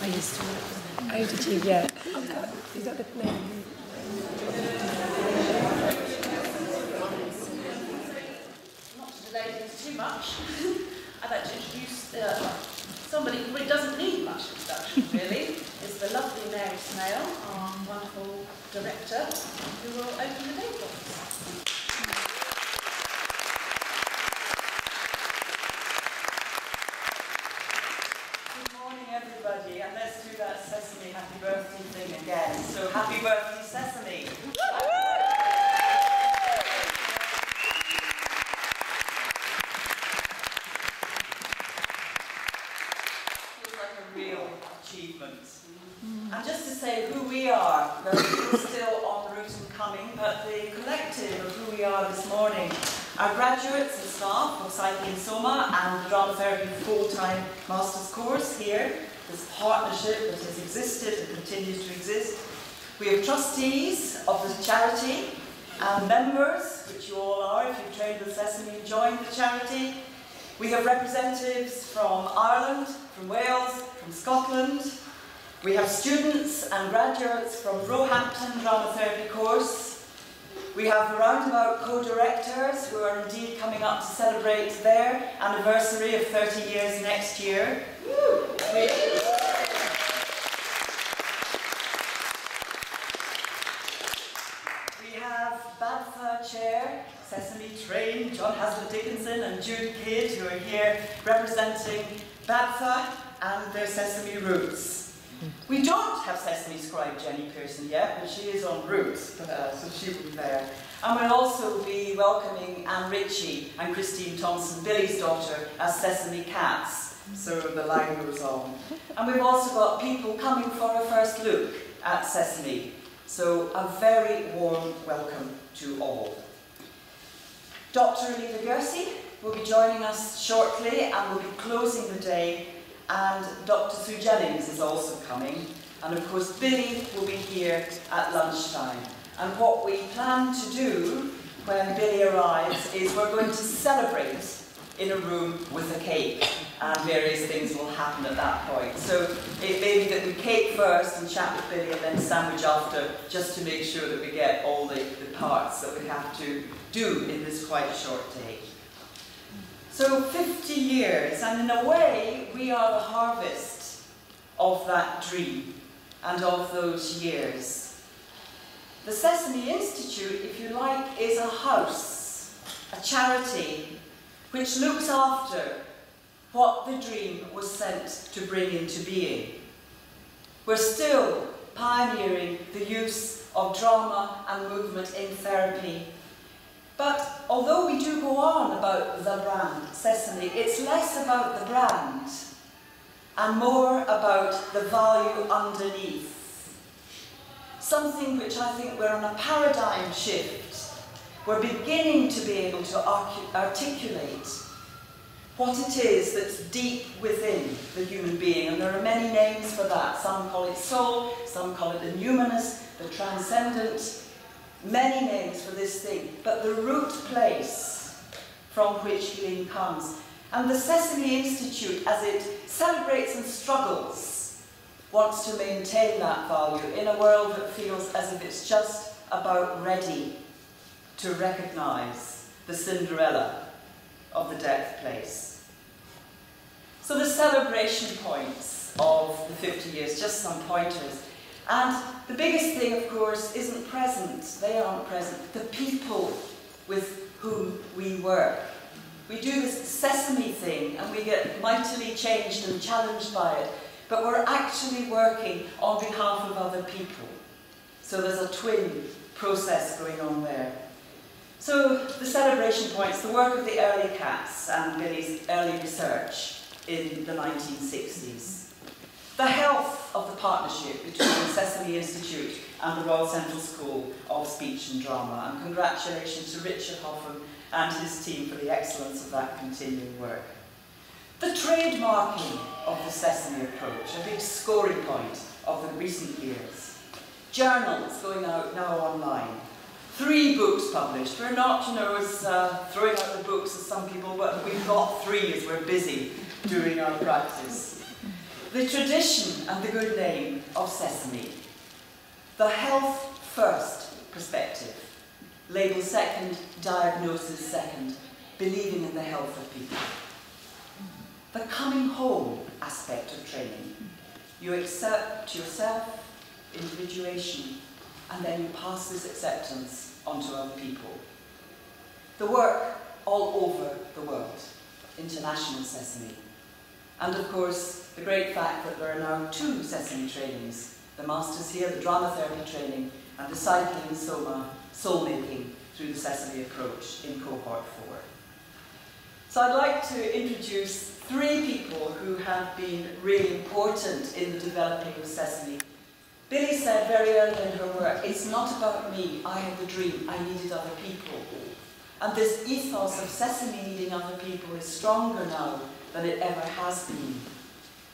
I used to work with them. Oh, did you? Yeah. Is that the name? Not to delay things too much, I'd like to introduce somebody who really doesn't need much introduction, really. It's the lovely Mary Smale, our wonderful director, who will open the day for us. Everybody, and let's do that Sesame happy birthday thing again. So happy birthday, Sesame! Feels like a real achievement. And just to say who we are, there are people still en route and coming, but the collective of who we are this morning are graduates and staff of Psyche and Soma and the Drama Therapy full-time master's course here. This partnership that has existed and continues to exist. We have trustees of the charity and members, which you all are if you've trained with Sesame and joined the charity. We have representatives from Ireland, from Wales, from Scotland. We have students and graduates from Roehampton Drama Therapy course. We have roundabout co-directors who are indeed coming up to celebrate their anniversary of 30 years next year. We have BADFA Chair, Sesame trained, John Hazlitt Dickinson and Jude Kidd, who are here representing BADFA and their Sesame roots. We don't have Sesame scribe Jenny Pearson yet, but she is en route, so she will be there. And we'll also be welcoming Anne Ritchie and Christine Thompson, Billy's daughter, as Sesame Cats. So the line goes on. And we've also got people coming for a first look at Sesame. So a very warm welcome to all. Dr. Alida Gersi will be joining us shortly and will be closing the day. And Dr. Sue Jennings is also coming. And of course, Billy will be here at lunchtime. And what we plan to do when Billy arrives is we're going to celebrate in a room with a cake. And various things will happen at that point. So it may be that we cake first and chat with Billy and then sandwich after, just to make sure that we get all the parts that we have to do in this quite short day. So 50 years, and in a way, we are the harvest of that dream and of those years. The Sesame Institute, if you like, is a house, a charity, which looks after what the dream was sent to bring into being. We're still pioneering the use of drama and movement in therapy. But although we do go on about the brand, Sesame, it's less about the brand and more about the value underneath. Something which I think we're on a paradigm shift. We're beginning to be able to articulate what it is that's deep within the human being. And there are many names for that. Some call it soul, some call it the numinous, the transcendent, many names for this thing. But the root place from which healing comes. And the Sesame Institute, as it celebrates and struggles, wants to maintain that value in a world that feels as if it's just about ready to recognise the Cinderella of the death place. So the celebration points of the 50 years, just some pointers. And the biggest thing, of course, isn't present. They aren't present. The people with whom we work. We do this Sesame thing and we get mightily changed and challenged by it, but we're actually working on behalf of other people. So there's a twin process going on there. So the celebration points, the work of the early cats and Billy's early research in the 1960s. The health of the partnership between the Sesame Institute and the Royal Central School of Speech and Drama. And congratulations to Richard Hoffman and his team for the excellence of that continuing work. The trademarking of the Sesame approach, a big scoring point of the recent years. Journals going out now online. 3 books published. We're not, as throwing out the books as some people, but we've got 3 as we're busy doing our practice. The tradition and the good name of Sesame. The health first perspective. Label second, diagnosis second. Believing in the health of people. The coming home aspect of training. You accept yourself, individuation, and then you pass this acceptance onto other people. The work all over the world. International Sesame. And of course, the great fact that there are now 2 Sesame trainings. The Masters here, the drama therapy training, and the cycling Soma, soul making through the Sesame approach in cohort 4. So I'd like to introduce 3 people who have been really important in the developing of Sesame. Billy said very early in her work, it's not about me, I had the dream, I needed other people. And this ethos of Sesame needing other people is stronger now than it ever has been.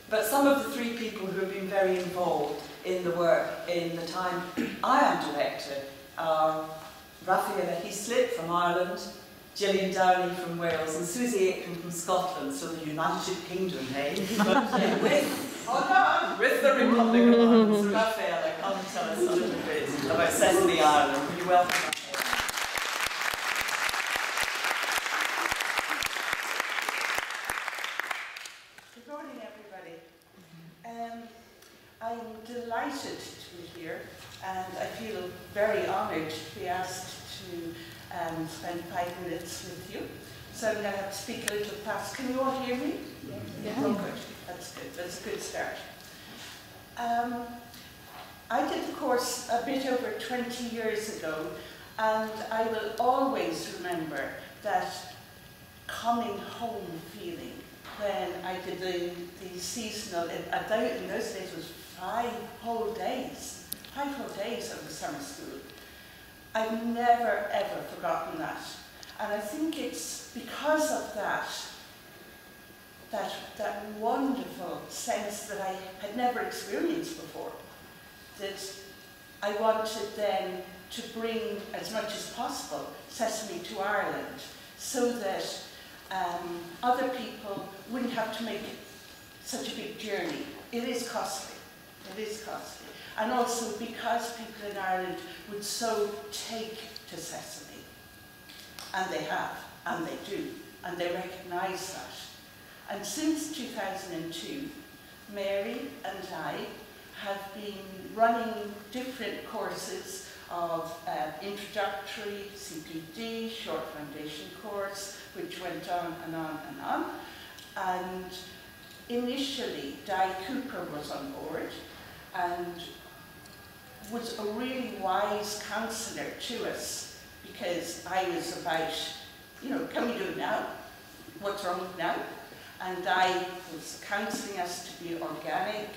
But some of the 3 people who have been very involved in the work in the time I am director are Raphael Heaslip from Ireland, Gillian Downey from Wales, and Susie Aitken from Scotland, so the United Kingdom, eh? But with the Republic of Ireland. So Raphael, come and tell us a little bit about Sesame Ireland. Will you welcome Raphael? Good morning, everybody. I'm delighted to be here, and I feel very honoured to be asked to spend 5 minutes with you. So I'm going to have to speak a little fast. Can you all hear me? Yeah. Oh, good. That's good. That's a good start. I did the course a bit over 20 years ago, and I will always remember that coming home feeling when I did the seasonal, in those days it was 5 whole days of the summer school. I've never ever forgotten that. And I think it's because of that wonderful sense that I had never experienced before, that I wanted then to bring as much as possible Sesame to Ireland, so that other people wouldn't have to make such a big journey. It is costly. It is costly. And also because people in Ireland would so take to Sesame. And they have, and they do, and they recognise that. And since 2002, Mary and I have been running different courses of introductory, CPD, short foundation course, which went on and on and on. And initially, Di Cooper was on board and was a really wise counsellor to us, because I was about, can we do it now? What's wrong with now? And Di was counselling us to be organic,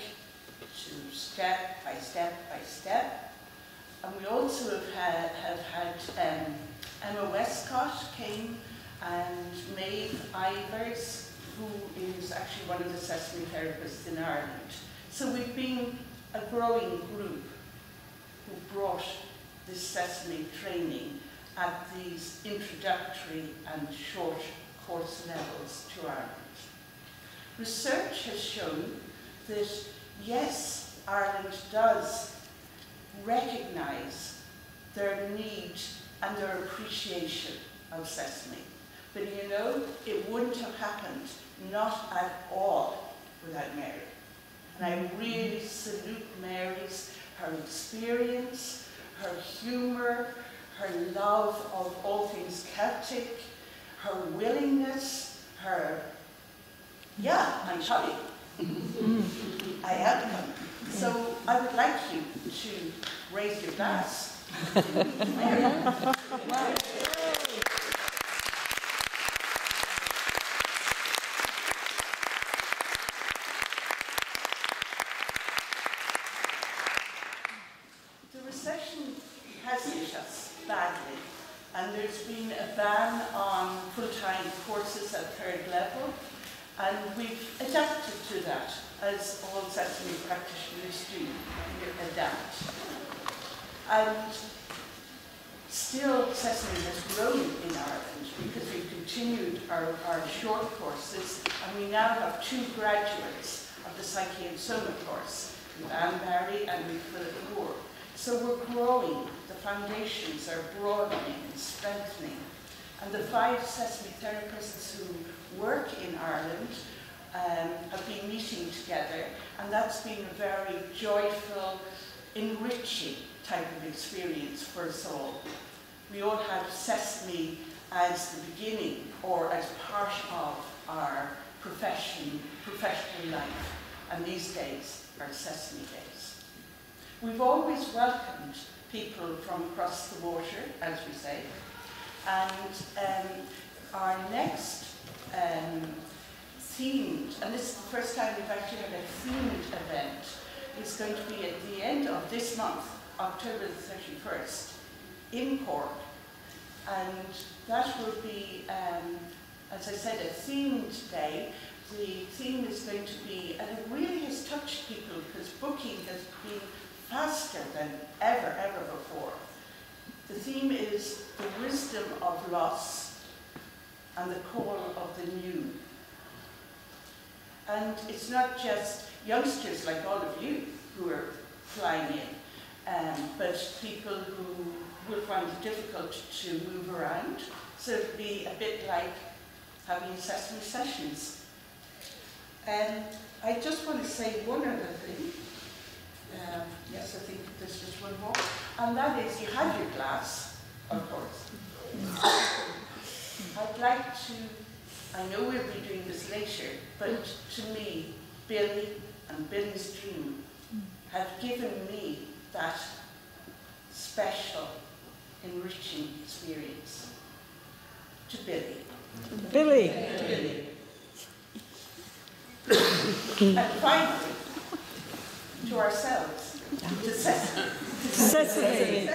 to step by step by step. And we also have had Emma Westcott came, and Maeve Ivers, who is actually one of the Sesame therapists in Ireland. So we've been a growing group who brought this Sesame training at these introductory and short course levels to Ireland. Research has shown that, yes, Ireland does recognise their need and their appreciation of Sesame. But it wouldn't have happened, not at all, without Mary. And I really salute Mary's, her experience, her humour, her love of all things Celtic, her willingness, her, I'm sorry. I am coming. So I would like you to raise your glass. Mary. The recession has hit us badly, and there's been a ban on full-time courses at 3rd level, and we've adapted to that, as all Sesame practitioners do, adapt. And still Sesame has grown in Ireland because we've continued our short courses, and we now have 2 graduates of the Psyche and Soma course with Anne Barry and with Philip Moore. So we're growing, the foundations are broadening and strengthening. And the 5 Sesame therapists who work in Ireland have been meeting together, and that's been a very joyful, enriching type of experience for us all. We all have Sesame as the beginning or as part of our professional life, and these days are Sesame days. We've always welcomed people from across the water, as we say, and our next themed, and this is the first time we've actually had a themed event, is going to be at the end of this month, October the 31st, in Cork. And that will be, as I said, a themed day. The theme is going to be, and it really has touched people because booking has been faster than ever before. The theme is the wisdom of loss and the call of the new. And it's not just youngsters like all of you who are flying in, but people who will find it difficult to move around. So it'll be a bit like having Sesame sessions. And I just want to say one other thing. Yes, I think there's just one more. And that is, you have your glass, of course. I'd like to, I know we'll be doing this later, but to me, Billy and Billy's dream have given me that special, enriching experience. To Billy. Billy. To Billy. And finally, to ourselves, to Sesame. Sesame.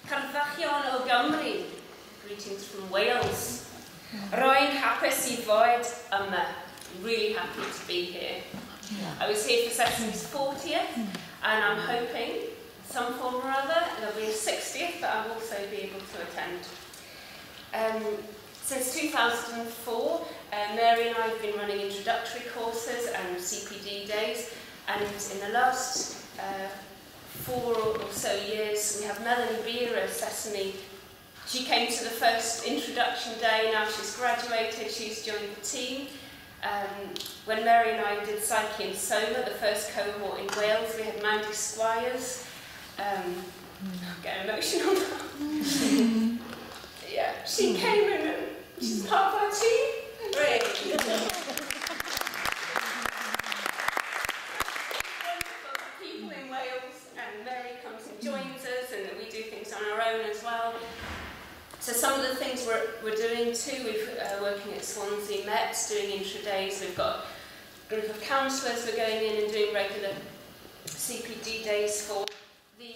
Carfachion o Gymru, greetings from Wales. Rwy'n hapus I fod yma. Really happy to be here. I was here for Sesame's 40th, and I'm hoping, some form or other, there'll be a 60th that I'll also be able to attend. Since 2004, Mary and I have been running introductory courses and CPD days, and in the last 4 or so years, we have Melanie Beer of Sesame. She came to the first introduction day, now she's graduated, she's joined the team. When Mary and I did Psyche and Soma, the first cohort in Wales, we had Mandy Squires. Get emotional now. Yeah, she came in and she's part of our team. Great. People in Wales, and Mary comes and joins us, and we do things on our own as well. So some of the things we're doing too, we're working at Swansea Met, doing intro days. We've got a group of counsellors we're going in and doing regular CPD days for. The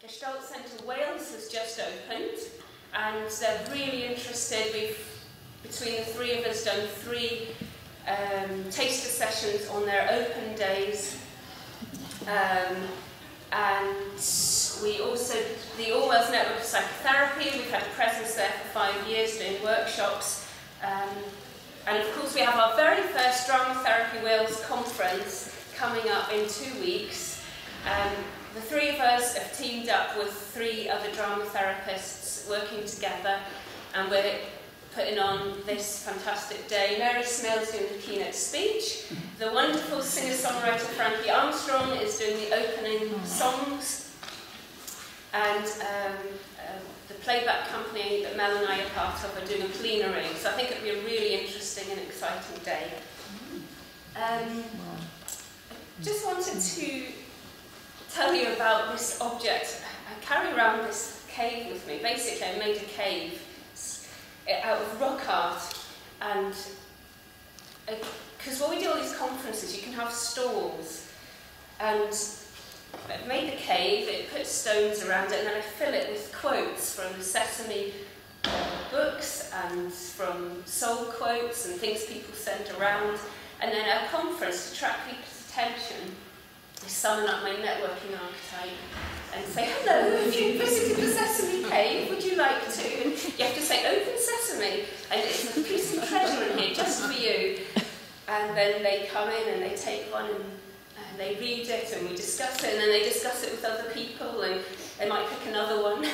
Gestalt Centre Wales has just opened, and they're really interested. We've, between the 3 of us, done 3 taster sessions on their open days. And we also, the All Wales Network of Psychotherapy, we've had a presence there for 5 years doing workshops. And of course we have our very first Drama Therapy Wales conference coming up in 2 weeks. The 3 of us have teamed up with 3 other drama therapists working together, and we're putting on this fantastic day. Mary Snell's doing the keynote speech. The wonderful singer-songwriter Frankie Armstrong is doing the opening songs. And the playback company that Mel and I are part of are doing a plenary. So I think it'll be a really interesting and exciting day. I just wanted to tell you about this object. I carry around this cave with me. Basically, I made a cave out of rock art, and because when we do all these conferences, you can have stalls, and I've made the cave, it puts stones around it, and then I fill it with quotes from the Sesame books and from soul quotes and things people send around, and then at a conference to attract people's attention, summon up my networking archetype and say, hello, have you visited the Sesame Cave? Would you like to? And you have to say, open sesame, and it's a piece of treasure in here just for you. And then they come in and they take one and they read it and we discuss it, and then they discuss it with other people and they might pick another one.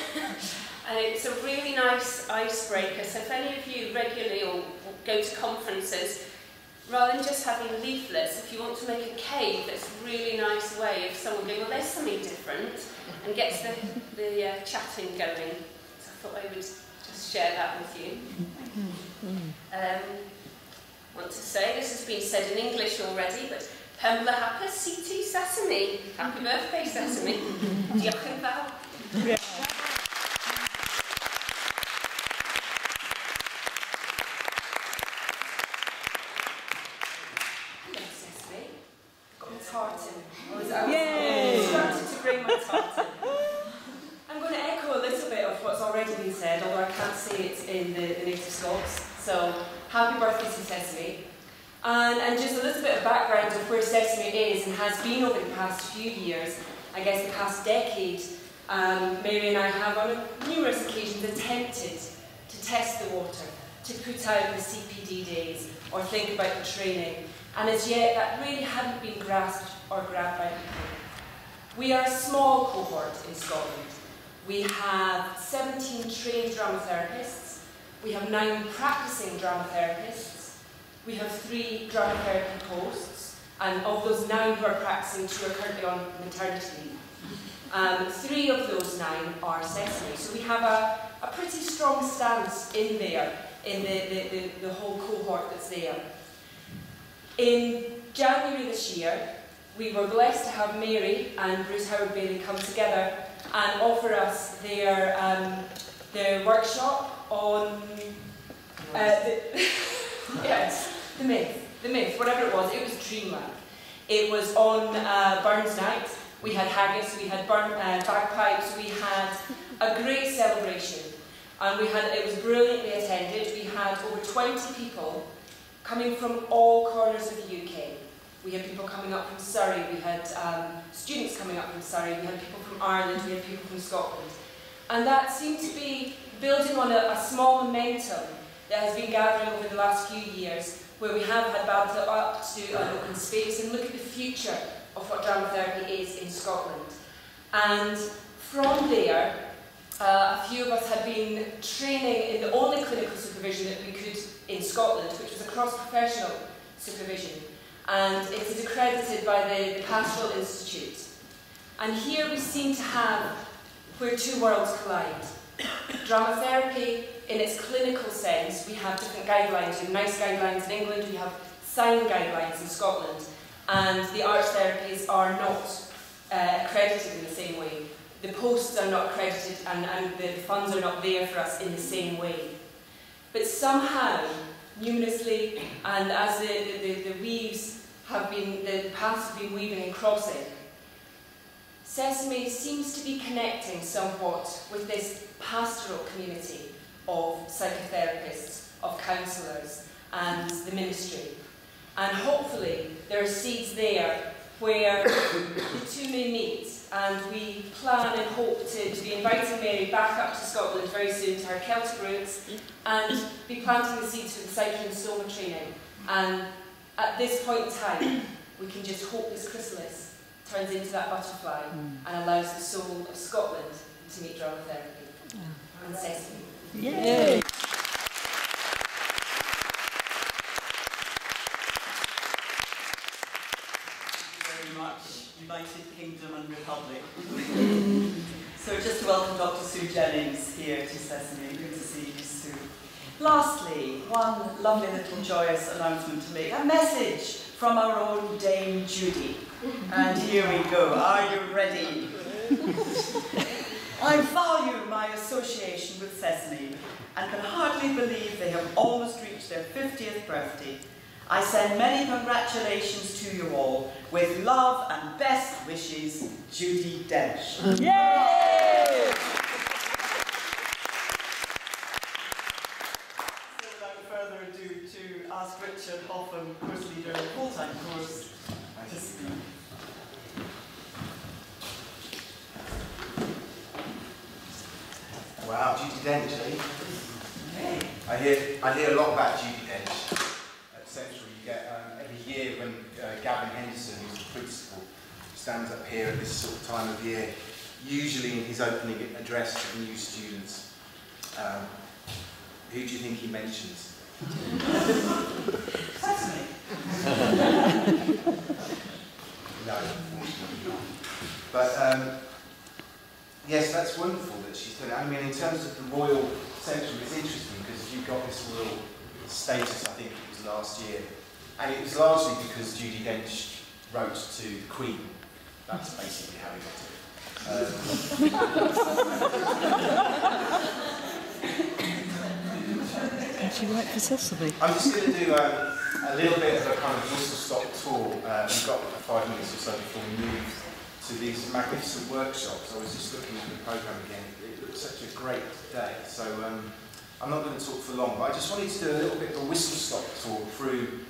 And it's a really nice icebreaker. So if any of you regularly or go to conferences, rather than just having leaflets, if you want to make a cave, that's a really nice way of someone going, well, there's something different, and gets the chatting going. So I thought I would just share that with you. Want to say, this has been said in English already, but Pemla Hapa CT Sesame. Happy birthday, Sesame. Diolch yn fawr. I'm going to echo a little bit of what's already been said, although I can't say it in the native Scots. So, happy birthday to Sesame. And just a little bit of background of where Sesame is and has been over the past few years, I guess the past decade. Mary and I have on numerous occasions attempted to test the water, to put out the CPD days or think about the training. And as yet, that really hadn't been grasped or grabbed by people. We are a small cohort in Scotland. We have 17 trained drama therapists. We have 9 practicing drama therapists. We have 3 drama therapy posts. And of those 9 who are practicing, 2 are currently on maternity leave. 3 of those 9 are Sesame. So we have a pretty strong stance in there, in the whole cohort that's there. In January this year, we were blessed to have Mary and Bruce Howard Bailey come together and offer us their workshop on the myth, whatever it was dreamland. It was on Burns Night. We had haggis, we had bagpipes, we had a great celebration, and it was brilliantly attended. We had over 20 people coming from all corners of the UK. We had people coming up from Surrey, we had students coming up from Surrey, we had people from Ireland, we had people from Scotland. And that seemed to be building on a small momentum that has been gathering over the last few years, where we have had Badtha up to an open space and look at the future of what drama therapy is in Scotland. And from there, a few of us had been training in the only clinical supervision that we could in Scotland, which was a cross-professional supervision. And it is accredited by the Pastoral Institute. And here we seem to have where 2 worlds collide. Drama therapy, in its clinical sense, we have different guidelines. We have NICE guidelines in England, we have SIGN guidelines in Scotland, and the arts therapies are not accredited in the same way. The posts are not accredited, and the funds are not there for us in the same way. But somehow, numerously, and as the weaves have been, the paths have been weaving and crossing, Sesame seems to be connecting somewhat with this pastoral community of psychotherapists, of counsellors, and the ministry. And hopefully there are seeds there where the 2 may meet, and we plan and hope to be inviting Mary back up to Scotland very soon to her Celtic roots, and be planting the seeds for the Psyche and Soma training. And at this point in time, we can just hope this chrysalis turns into that butterfly and allows the soul of Scotland to meet drama therapy and Sesame. Yay! Very much, United Kingdom and Republic. So just to welcome Dr. Sue Jennings here to Sesame. Good to see you, Sue. Lastly, one lovely little joyous announcement to make. A message from our own Dame Judy. And here we go. Are you ready? I value my association with Sesame and can hardly believe they have almost reached their 50th birthday. I send many congratulations to you all. With love and best wishes, Judy Dench. Yay! So without further ado, to ask Richard Hoffman, course leader, full-time course, to speak. Dench, eh? I hear a lot about Judy Dench at Central. You get every year when Gavin Henderson, who's the principal, stands up here at this sort of time of year, usually in his opening address to the new students. Who do you think he mentions? Sesame. No, unfortunately not. But yes, that's wonderful that she's done it. I mean, in terms of the Royal Central, it's interesting because you've got this royal status, I think it was last year, and it was largely because Judy Dench wrote to the Queen. That's basically how he got it. Can she write for Sesame? I'm just going to do a little bit of a kind of whistle-stop tour. We've got 5 minutes or so before we move to these magnificent workshops. I was just looking at the programme again. It looked such a great day. So I'm not going to talk for long, but I just wanted to do a little bit of a whistle-stop tour through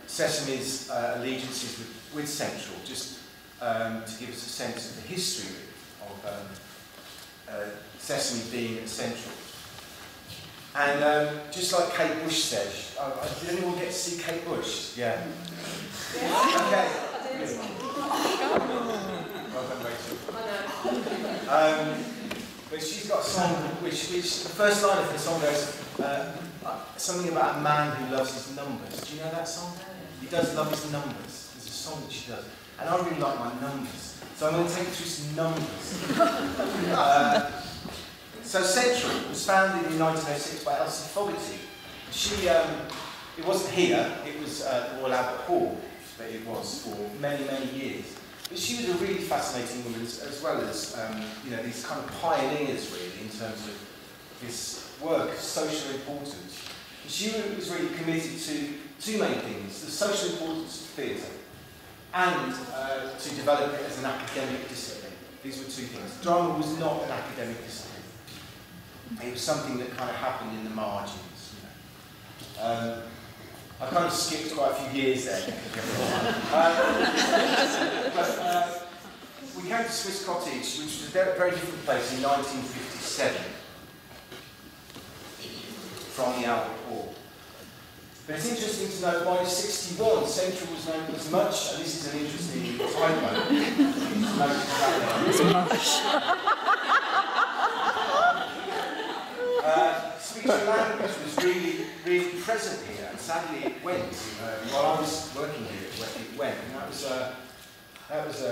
Sesame's allegiances with Central, just to give us a sense of the history of Sesame being at Central. And just like Kate Bush said, did anyone get to see Kate Bush? Yeah. Okay. Well done, Rachel. But she's got a song which the first line of the song goes something about a man who loves his numbers. Do you know that song? He does love his numbers. There's a song that she does. And I really like my numbers. So I'm going to take you through some numbers. So Central was founded in 1906 by Elsie Fogarty. She, it wasn't here, it was the Royal Albert Hall that it was for many, many years. But she was a really fascinating woman as well as, you know, these kind of pioneers really in terms of this work, social importance. And she was really committed to two main things: the social importance of theatre and to develop it as an academic discipline. These were two things. Drama was not an academic discipline. It was something that kind of happened in the margins. You know. I kind of skipped quite a few years there. But we came to Swiss Cottage, which was a very different place in 1957 from the Albert Hall. But it's interesting to note by 61, Central was known as much, and this is an interesting typo. It's much. Speech and language was really present here, and sadly it went. While I was working here, it went, and that was a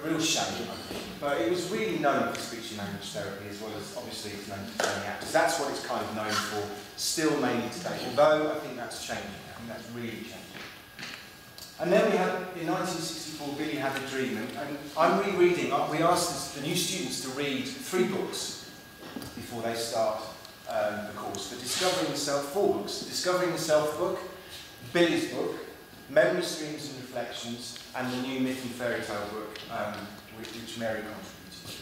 real shame, I think. But it was really known for speech and language therapy, as well as obviously it's known for training actors. That's what it's kind of known for, still mainly today. Although I think that's changing. I think that's really changing. And then we had, in 1964, Billy Had a Dream, and I'm rereading. We asked the new students to read 3 books before they start the course. For Discovering the Self, 4 books. Discovering the Self book, Billy's book, Memory Streams and Reflections, and the new Myth and Fairy Tale book, which Mary contributed.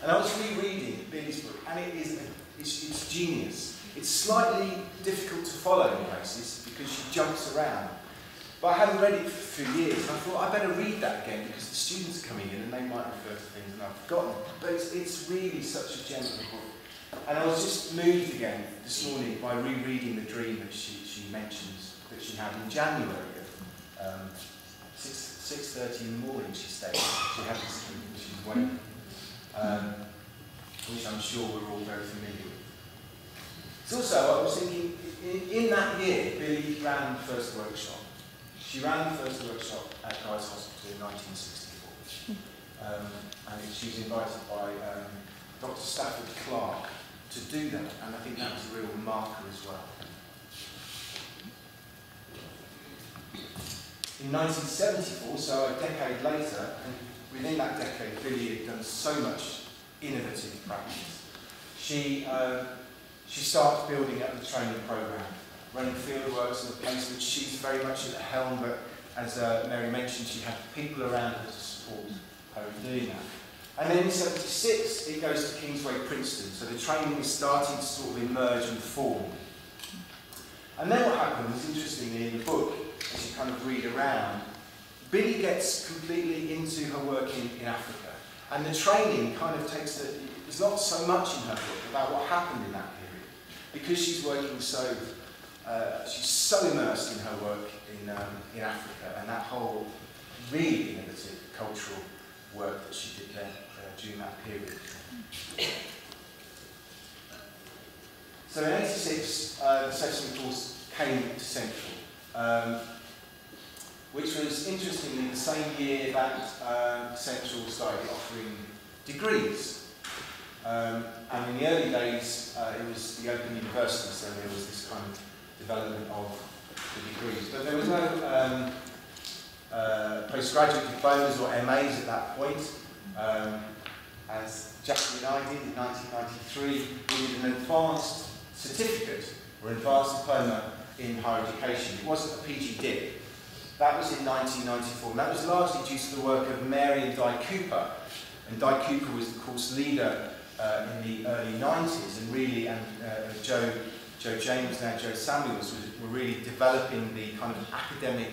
And I was rereading Billy's book, and it's genius. It's slightly difficult to follow in places because she jumps around. But I hadn't read it for 3 years, and I thought I better read that again because the students are coming in and they might refer to things and I've forgotten. But it's really such a gentle book. And I was just moved again this morning by rereading the dream that she mentions that she had in January of 6:30 in the morning. She stated she had this dream that she was waking, which I'm sure we're all very familiar with. So also, I was thinking, in that year, Billy ran the first workshop. She ran the first workshop at Guy's Hospital in 1964, and she was invited by Dr. Stafford Clark to do that, and I think that was a real marker as well. In 1974, so a decade later, and within that decade, Billy had done so much innovative practice. She starts building up the training programme, running fieldworks and the placements. She's very much at the helm, but as Mary mentioned, she had people around her to support her in doing that. And then in 76, it goes to Kingsway Princeton, so the training is starting to sort of emerge and form. And then what happens, interestingly, in the book, as you kind of read around, Billy gets completely into her work in Africa. And the training kind of takes the there's not so much in her book about what happened in that period, because she's working so, she's so immersed in her work in Africa and that whole really innovative cultural work that she did there during that period. So in '86, the Sesame course came to Central, which was interestingly the same year that Central started offering degrees. And in the early days, it was the Open University, so there was this kind of development of the degrees. But there was no postgraduate diplomas or MAs at that point. As Jackie and I did in 1993, we did an advanced certificate or advanced diploma in higher education. It wasn't a PG Dip. That was in 1994, and that was largely due to the work of Mary and Di Cooper. And Di Cooper was the course leader in the early 90s, and really, Joe James, now Joe Samuels, were really developing the kind of academic,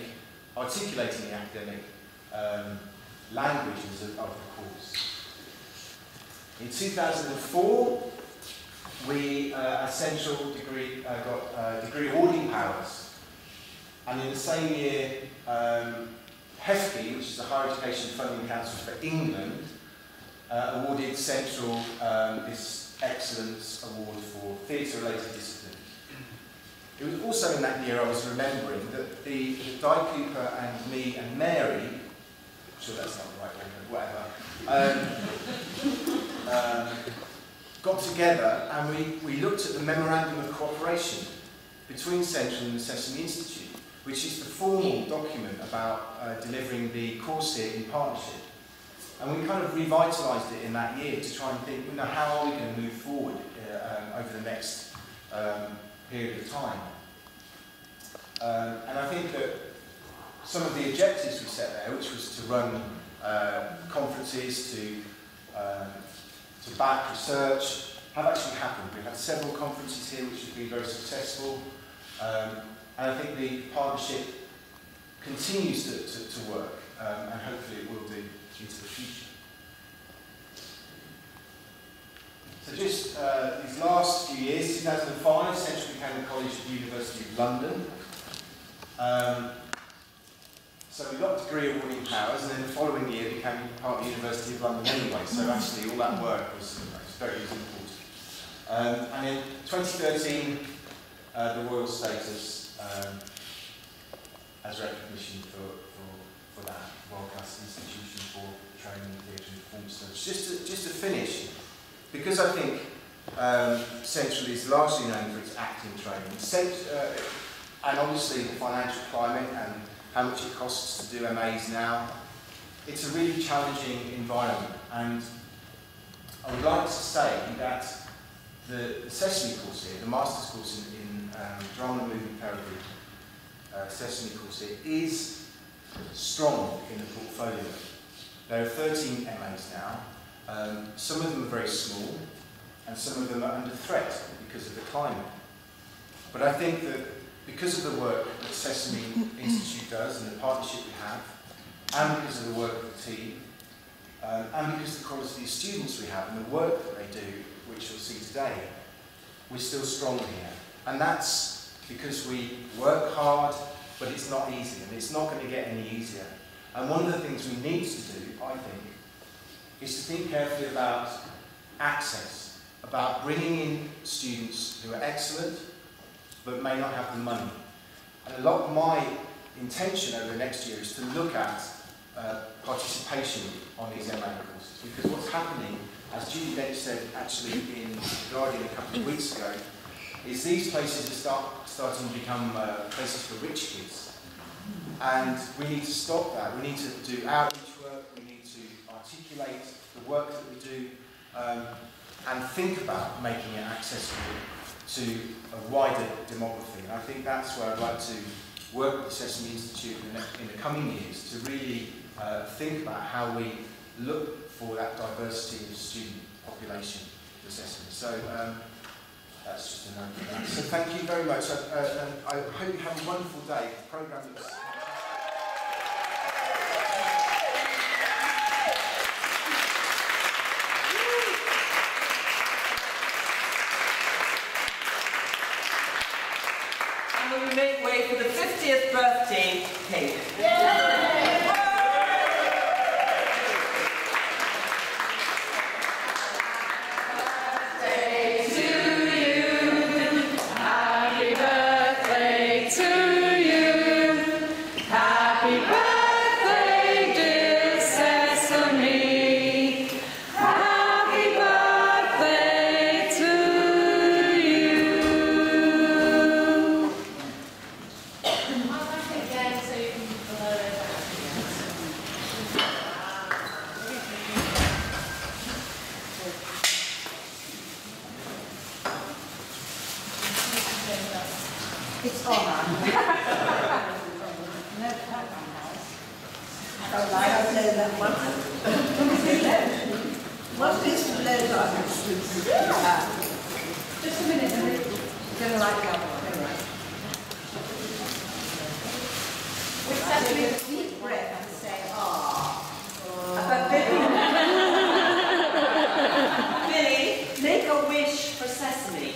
articulating the academic languages of the course. In 2004, we, at Central Degree, got degree awarding powers. And in the same year, HEFCE, which is the Higher Education Funding Council for England, awarded Central this Excellence Award for Theatre-related discipline. It was also in that year I was remembering that Di Cooper and me and Mary, I'm sure that's not the right one, whatever, got together and we looked at the Memorandum of Cooperation between Central and the Sesame Institute, which is the formal document about delivering the course here in partnership. And we kind of revitalised it in that year to try and think, you know, how are we going to move forward over the next period of time. And I think that some of the objectives we set there, which was to run conferences, to back research, have actually happened. We've had several conferences here which have been very successful. And I think the partnership continues to work, and hopefully it will do into the future. So just these last few years, 2005, Central became the College of the University of London. So we got degree awarding powers, and then the following year became part of the University of London anyway, so actually all that work was very important. And in 2013, the royal status as recognition for that world-class institution for training in theatre and performance studies. Just to finish, because I think Central is largely known for its acting training, and obviously the financial climate and how much it costs to do MAs now, it's a really challenging environment. And I would like to say that the Sesame course here, the master's course in drama, movement, therapy, Sesame course here, is strong in the portfolio. There are 13 MAs now. Some of them are very small, and some of them are under threat because of the climate. But I think that because of the work that Sesame Institute does and the partnership we have, and because of the work of the team, and because of the quality of students we have and the work that they do, which you'll see today, we're still strong here. And that's because we work hard, but it's not easy, and it's not going to get any easier. And one of the things we need to do, I think, is to think carefully about access, about bringing in students who are excellent, but may not have the money. And a lot of my intention over the next year is to look at participation on these MA courses, because what's happening, as Judy Dench said actually in The Guardian a couple of weeks ago, is these places are starting to become places for rich kids. And we need to stop that. We need to do outreach work, we need to articulate the work that we do, and think about making it accessible to a wider demography. And I think that's where I'd like to work with the Sesame Institute in the coming years, to really think about how we look for that diversity of student population for Sesame. So that's just a note for that. So thank you very much. I hope you have a wonderful day. The programme looks Happy birthday, dear Sesame. Happy birthday to you. I'll back it again so you can blow it out. It's on. I know that one. What is blood on? Just a minute, I'm going to write down. We're taking a deep breath and say, Billy, make a wish for Sesame.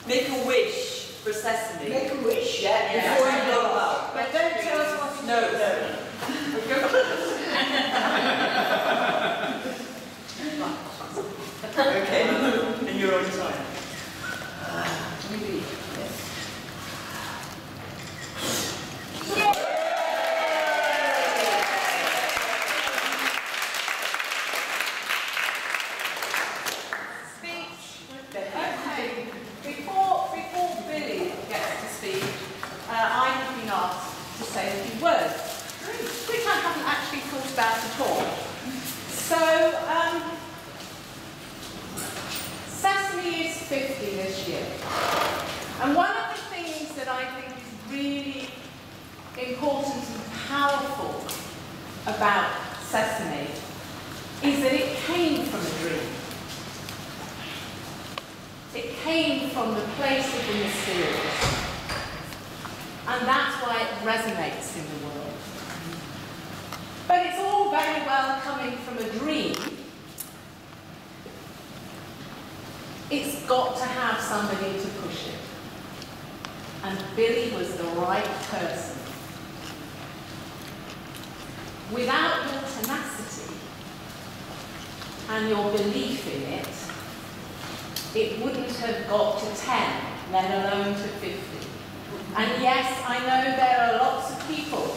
Make a wish for Sesame. Make a wish? Yeah, before you go out. But don't tell us what to do. No. Okay, in your own time. Okay, before Billy gets to speak, I have been asked to say a few words, which I haven't actually thought about at all. So, Sesame is 50 this year. And one of the things that I think is really important and powerful about Sesame is that it came from a dream. It came from the place of the mysterious. And that's why it resonates in the world. But it's all very well coming from a dream. It's got to have somebody to push it. And Billy was the right person. Without your tenacity and your belief in it, it wouldn't have got to 10, let alone to 50. And yes, I know there are lots of people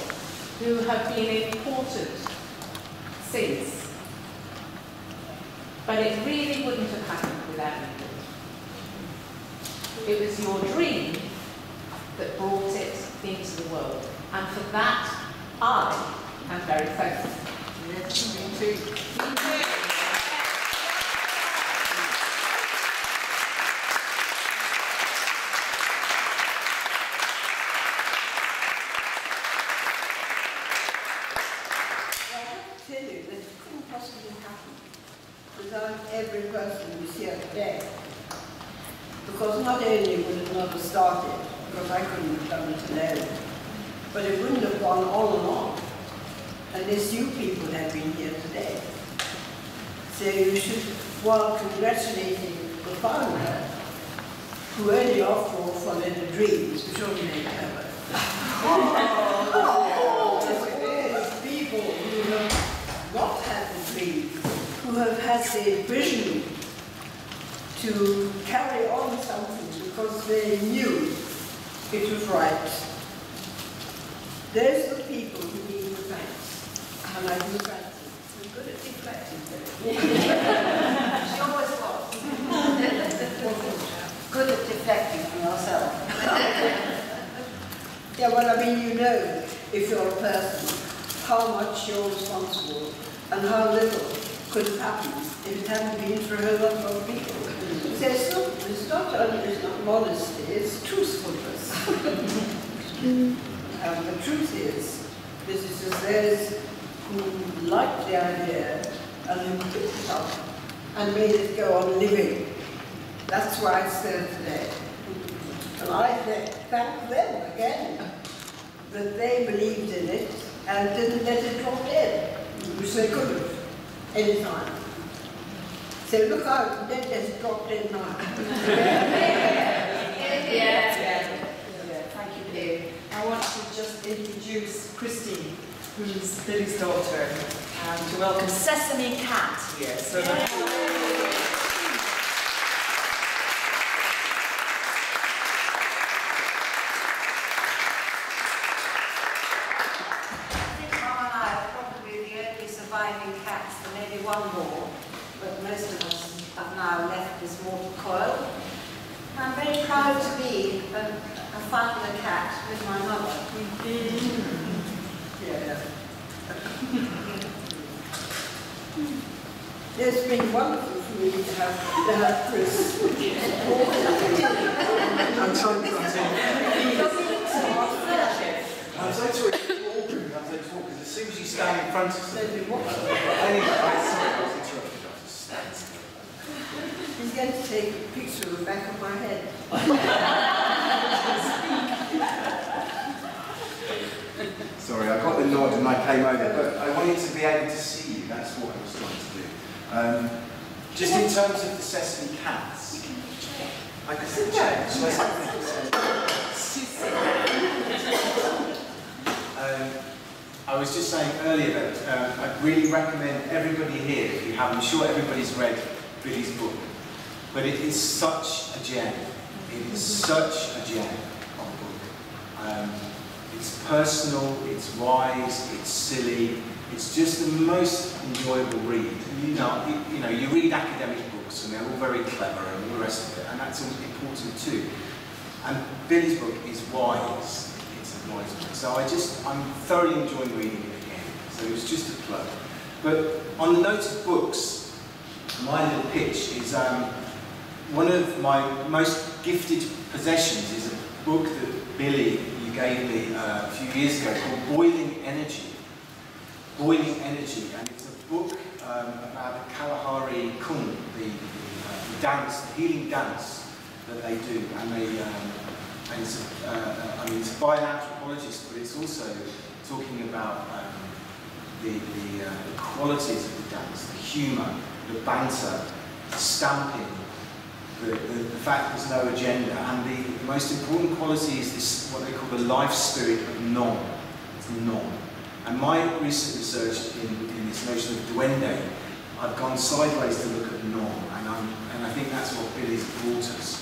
who have been important since, but it really wouldn't have happened without you. It was your dream that brought it into the world, and for that, I am very thankful. Yes, me too. Without every person who's here today. Because not only would it not have started, because I couldn't have done it alone, but it wouldn't have gone on and on unless you people had been here today. So you should, while congratulating the founder, who only after all followed a dream, which only made clever. There's people who have not had the dream, who have had the vision to carry on something because they knew it was right. Those are the people who need the thanks. And I do thank you. You're good at deflecting things. She always was. Good at deflecting from yourself. Yeah, well, I mean, you know, if you're a person, how much you're responsible and how little could have happened if it hadn't been for a whole lot of people. So it's not modesty, it's truthfulness. And the truth is, this is just those who liked the idea and who picked it up and made it go on living. That's why it's there today. And I thank them again that they believed in it and didn't let it drop dead, which they could have. Anytime. So look out, don't let it drop dead now. Yeah, thank you, Billy. I want to just introduce Christine, who's Billy's daughter, and to welcome Sesame Cat here. So surviving cats, there may be one more, but most of us have now left this mortal coil. I'm very proud to be a founder cat with my mother. Yeah. It's been wonderful for me to have Chris. I'm so sorry to talk, because as soon as you stand in front of somebody, anyway, sorry, I was interrupted. I was just standing still. He's going to take a picture of the back of my head. Sorry, I got the nod and I came over, but I wanted to be able to see you. That's what I was trying to do. Just in terms of the Sesame Cats, I could sit down. Shall I sit down? I was just saying earlier that I'd really recommend everybody here, if you have, I'm sure everybody's read Billy's book, but it is such a gem. It is such a gem of a book. It's personal, it's wise, it's silly, it's just the most enjoyable read. You know, you read academic books and they're all very clever and all the rest of it, and that's important too. And Billy's book is wise. It's a wise book. So I'm thoroughly enjoying reading it again. So it was just a plug. But on the note of books, my little pitch is one of my most gifted possessions is a book that Billy, you gave me a few years ago called Boiling Energy. Boiling Energy, and it's a book about the Kalahari Kung, the dance, the healing dance that they do, and it's by an anthropologist, but it's also talking about the qualities of the dance, the humour, the banter, the stamping, the fact there's no agenda, and the most important quality is this, what they call the life spirit of Nom. It's Nom. And my recent research in this notion of duende, I've gone sideways to look at Nom, and I think that's what Billy's brought us.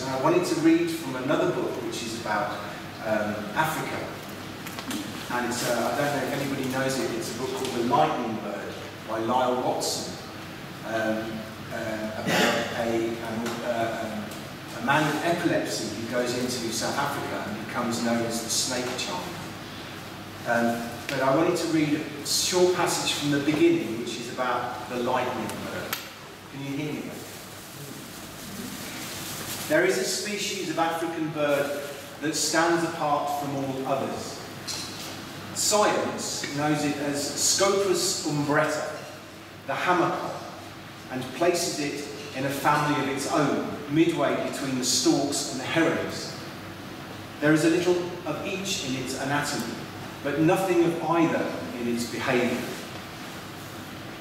And I wanted to read from another book which is about Africa. And it's, I don't know if anybody knows it, it's a book called The Lightning Bird by Lyle Watson. About a man with epilepsy who goes into South Africa and becomes known as the snake charmer. But I wanted to read a short passage from the beginning, which is about the lightning bird. Can you hear me? There is a species of African bird that stands apart from all others. Science knows it as Scopus umbretta, the hammercock, and places it in a family of its own, midway between the storks and the herons. There is a little of each in its anatomy, but nothing of either in its behaviour.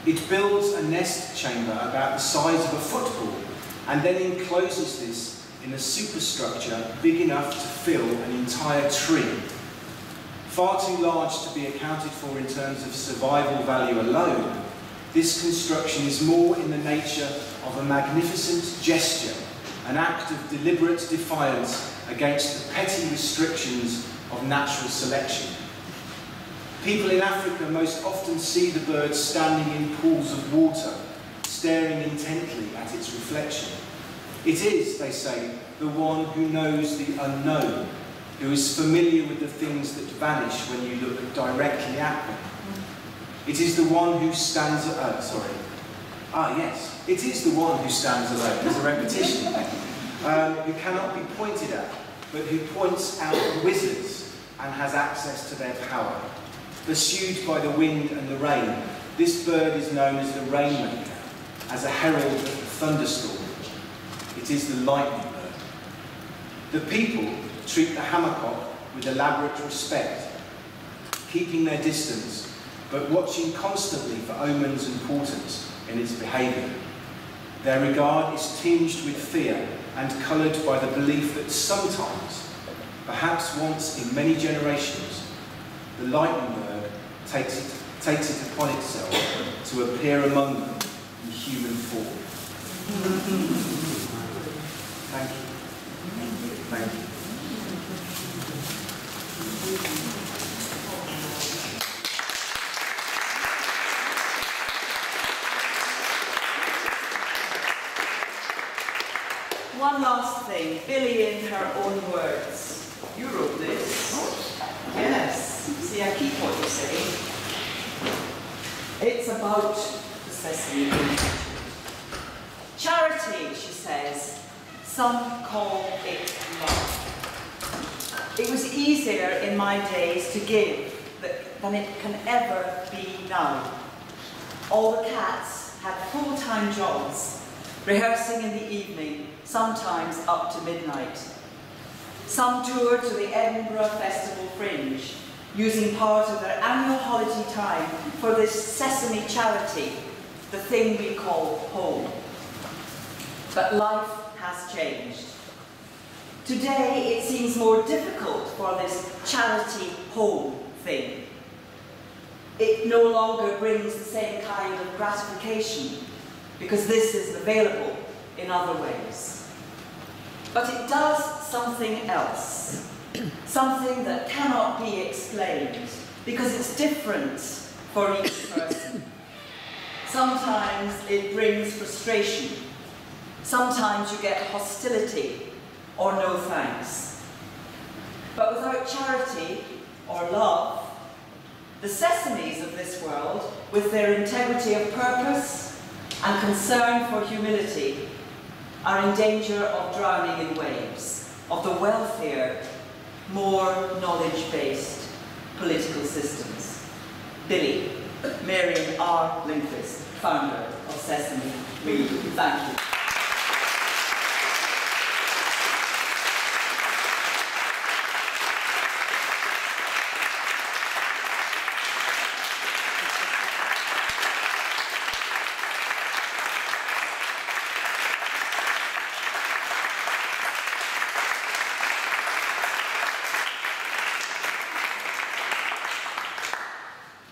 It builds a nest chamber about the size of a football, and then encloses this in a superstructure big enough to fill an entire tree. Far too large to be accounted for in terms of survival value alone, this construction is more in the nature of a magnificent gesture, an act of deliberate defiance against the petty restrictions of natural selection. People in Africa most often see the bird standing in pools of water, staring intently at its reflection. It is, they say, the one who knows the unknown, who is familiar with the things that vanish when you look directly at them. It is the one who stands it is the one who stands alone. There's a repetition. Who cannot be pointed at, but who points out the wizards and has access to their power. Pursued by the wind and the rain, this bird is known as the rainmaker, as a herald of the thunderstorm. It is the lightning bird. The people treat the hammercock with elaborate respect, keeping their distance, but watching constantly for omens and portents in its behaviour. Their regard is tinged with fear and coloured by the belief that sometimes, perhaps once in many generations, the lightning bird takes it upon itself to appear among them in human form. Thank you. Thank you. one last thing. Billy in her own words. You wrote this. Yes. See, I keep what you say. It's about the Sesame Street. Charity, she says. Some call it love. It was easier in my days to give than it can ever be now. All the cats had full-time jobs, rehearsing in the evening, sometimes up to midnight. Some toured to the Edinburgh Festival Fringe, using part of their annual holiday time for this Sesame charity, the thing we call home. But life has changed. Today it seems more difficult for this charity home thing. It no longer brings the same kind of gratification because this is available in other ways. But it does something else, something that cannot be explained because it's different for each person. Sometimes it brings frustration. Sometimes you get hostility or no thanks. But without charity or love, the Sesames of this world, with their integrity of purpose and concern for humility, are in danger of drowning in waves of the wealthier, more knowledge-based political systems. Billy, Marion R. Lindquist, founder of Sesame, we thank you.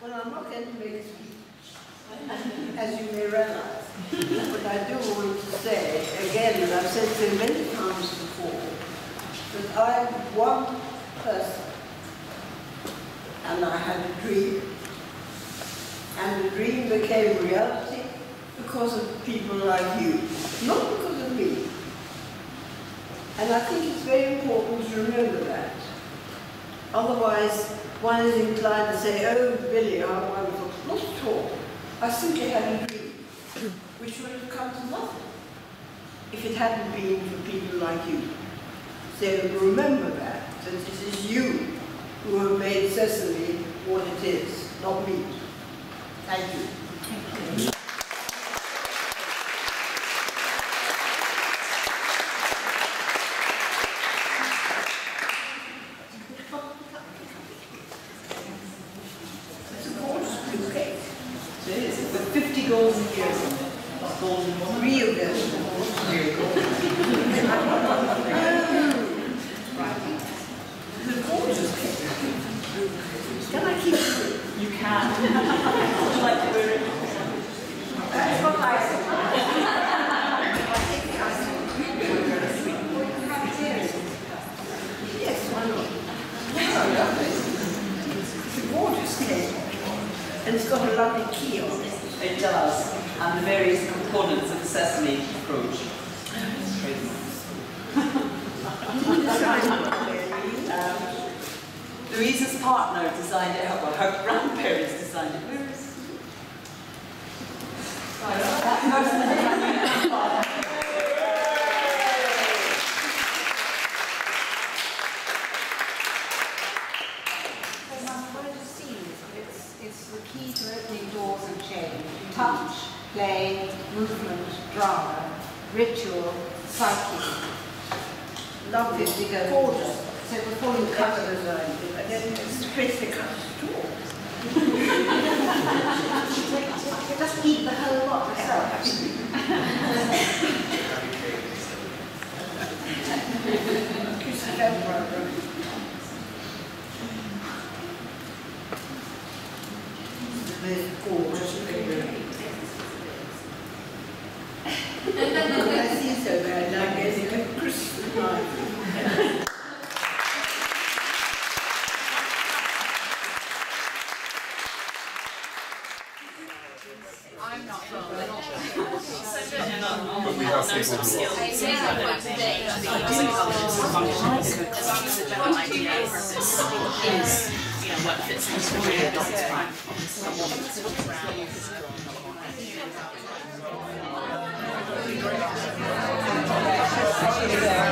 Well, I'm not going to make a speech, as you may realize. But I do want to say, again, and I've said so many times before, that I'm one person, and I had a dream, and the dream became reality because of people like you, not because of me. And I think it's very important to remember that. Otherwise, one is inclined to say, oh, Billy, how wonderful. Not at all. I simply had a dream, which would have come to nothing if it hadn't been for people like you. So remember that it is you who have made Sesame what it is, not me. Thank you. Thank you. Golden years in it. Golden woman. Real good. Real golden. The gorgeous cake. Can I keep it? You can. Would you like to wear it? That's what I said. Yes, why not? Oh, lovely. It's a gorgeous cake. And it's got a lovely key on it. It does, and the various components of the Sesame approach. Louisa's partner designed it, well, her grandparents designed it. Where is that person that It's the key to opening doors and change. Touch, play, movement, drama, ritual, psyche. Lovely, gorgeous. So before you cut Colour it, design. I don't think it's pretty cut at all. just eat the whole lot yourself. Kiss the camera. There's gorgeous figure. I see so bad, now getting a Christmas life. I'm not wrong. So good. but we have people who are. As long as the general idea is, what fits into the adult's prime. Thank you.